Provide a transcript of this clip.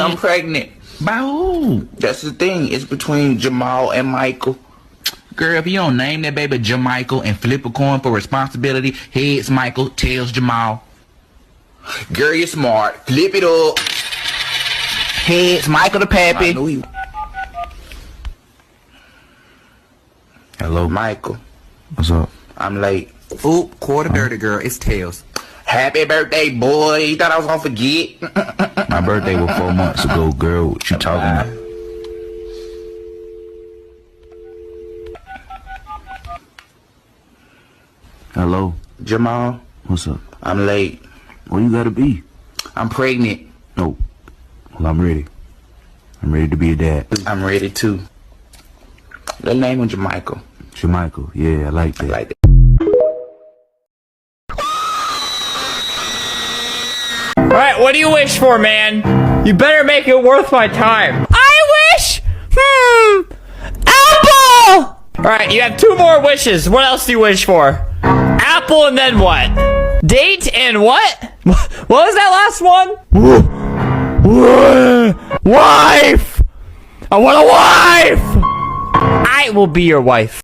And I'm pregnant. By who? That's the thing. It's between Jamal and Michael. Girl, if you don't name that baby Jamichael and flip a coin for responsibility, heads Michael, tails Jamal. Girl, you're smart. Flip it up. Heads Michael the pappy. I knew you. Hello, Michael. what's up? I'm late. Oop, quarter dirty girl. It's tails. Happy birthday, boy. You thought I was gonna forget? My birthday was 4 months ago, girl. What you talking about? Hello, Jamal, what's up? I'm late. Where you gotta be? I'm pregnant. Oh, well, I'm ready. I'm ready to be a dad. I'm ready too. The name is Jamichael. Jamichael, yeah, I like that. I like that. Alright, what do you wish for, man? You better make it worth my time. I wish! Apple! Alright, you have 2 more wishes. What else do you wish for? Apple and then what? Date and what? What was that last one? Wife! I want a wife! I will be your wife.